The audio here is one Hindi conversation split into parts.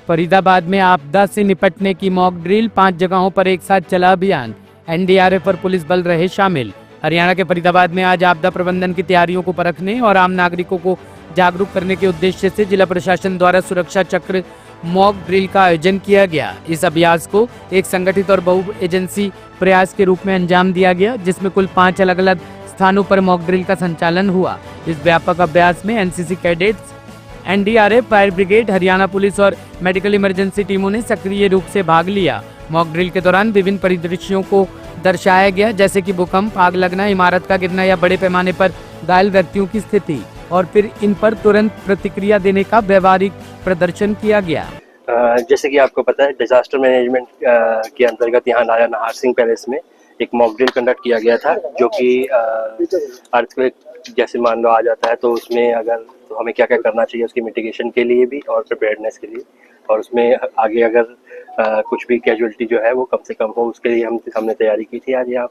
फरीदाबाद में आपदा से निपटने की मॉक ड्रिल, 5 जगहों पर एक साथ चला अभियान। एनडीआरएफ और पुलिस बल रहे शामिल। हरियाणा के फरीदाबाद में आज आपदा प्रबंधन की तैयारियों को परखने और आम नागरिकों को जागरूक करने के उद्देश्य से जिला प्रशासन द्वारा सुरक्षा चक्र मॉक ड्रिल का आयोजन किया गया। इस अभ्यास को एक संगठित और बहु एजेंसी प्रयास के रूप में अंजाम दिया गया, जिसमें कुल 5 अलग अलग स्थानों पर मॉक ड्रिल का संचालन हुआ। इस व्यापक अभ्यास में NCC cadets, NDRF, fire brigade, Haryana police और मेडिकल इमरजेंसी टीमों ने सक्रिय रूप से भाग लिया। मॉक ड्रिल के दौरान विभिन्न परिदृश्यों को दर्शाया गया, जैसे कि भूकंप, आग लगना, इमारत का गिरना या बड़े पैमाने पर घायल व्यक्तियों की स्थिति, और फिर इन पर तुरंत प्रतिक्रिया देने का व्यवहारिक प्रदर्शन किया गया। जैसे कि आपको पता है, डिजास्टर मैनेजमेंट के अंतर्गत यहाँ नाया नाहर सिंह पैलेस में एक मॉक ड्रिल कंडक्ट किया गया था, जो कि अर्थक्वेक जैसे मान लो आ जाता है तो उसमें अगर तो हमें क्या क्या करना चाहिए उसकी मिटिगेशन के लिए भी और प्रिपेयर्डनेस के लिए, और उसमें आगे अगर कुछ भी कैजुअलिटी जो है वो कम से कम हो उसके लिए हमने तैयारी की थी आज यहाँ।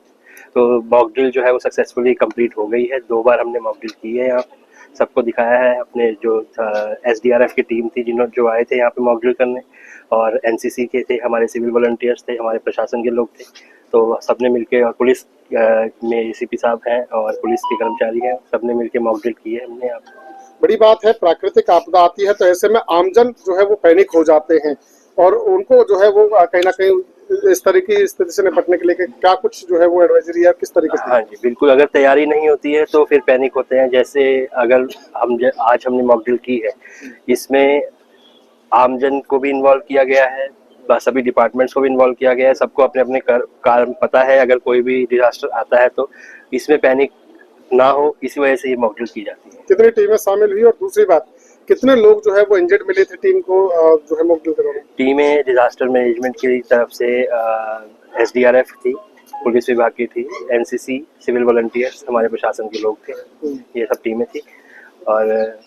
तो मॉक ड्रिल जो है वो सक्सेसफुली कंप्लीट हो गई है। 2 बार हमने मॉक ड्रिल की है यहाँ, सबको दिखाया है। अपने जो एसडीआरएफ की टीम थी जो आए थे यहाँ पे मॉक ड्रिल करने, और एनसीसी के थे, हमारे सिविल वॉलंटियर्स थे, हमारे प्रशासन के लोग थे, तो सबने मिलके, और पुलिस में एसीपी साहब हैं और पुलिस के कर्मचारी हैं, सबने मिलके मॉक ड्रिल की है हमने यहाँ। बड़ी बात है, प्राकृतिक आपदा आती है तो ऐसे में आमजन जो है वो पैनिक हो जाते हैं, और उनको जो है वो कहीं ना कहीं इस तरह की स्थिति से निपटने के लिए क्या कुछ जो है वो एडवाइजरी है किस तरीके से? हाँ जी बिल्कुल, अगर तैयारी नहीं होती है तो फिर पैनिक होते हैं। जैसे अगर आज हमने मॉक ड्रिल की है, इसमें आमजन को भी इन्वॉल्व किया गया है, सभी डिपार्टमेंट्स को भी इन्वॉल्व किया गया है, सबको अपने अपने कारण पता है। अगर कोई भी डिजास्टर आता है तो इसमें पैनिक ना हो, इसी वजह से ये मॉक ड्रिल की जाती है। कितनी टीमें शामिल हुई, और दूसरी बात, कितने लोग जो है वो इंजर्ड मिले थे टीम को जो है मॉक ड्रिल करवाने? टीमें डिजास्टर मैनेजमेंट की तरफ से एसडीआरएफ थी, पुलिस विभाग की थी, एनसीसी, सिविल वॉलंटियर्स, हमारे प्रशासन के लोग थे, ये सब टीमें थी। और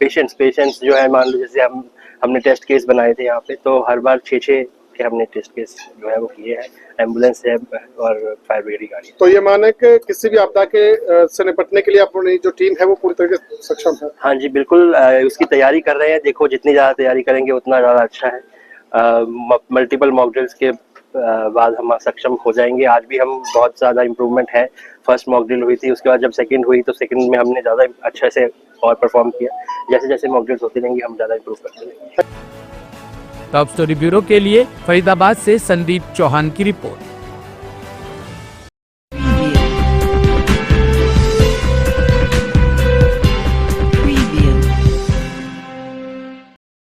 पेशेंट्स जो है, मान लो जैसे हमने टेस्ट केस बनाए थे यहाँ पे, तो हर बार 6 के हमने टेस्ट केस जो है वो किए हैं। एम्बुलेंस है और फायर ब्रिगेड की गाड़ी। तो ये माने कि किसी भी आपदा के से निपटने के लिए अपनी जो टीम है वो पूरी तरीके से सक्षम है? हाँ जी बिल्कुल, उसकी तैयारी कर रहे हैं। देखो, जितनी ज़्यादा तैयारी करेंगे उतना ज़्यादा अच्छा है। मल्टीपल मॉक ड्रिल्स के बाद हम सक्षम हो जाएंगे। आज भी हम बहुत ज़्यादा इम्प्रूवमेंट है। फर्स्ट मॉक ड्रिल हुई थी, उसके बाद जब सेकंड हुई तो सेकंड में हमने ज़्यादा अच्छे से और परफॉर्म किया। जैसे जैसे मॉक ड्रिल्स होती रहेंगी हम ज़्यादा इम्प्रूव करते रहेंगे। टॉप स्टोरी ब्यूरो के लिए फरीदाबाद से संदीप चौहान की रिपोर्ट।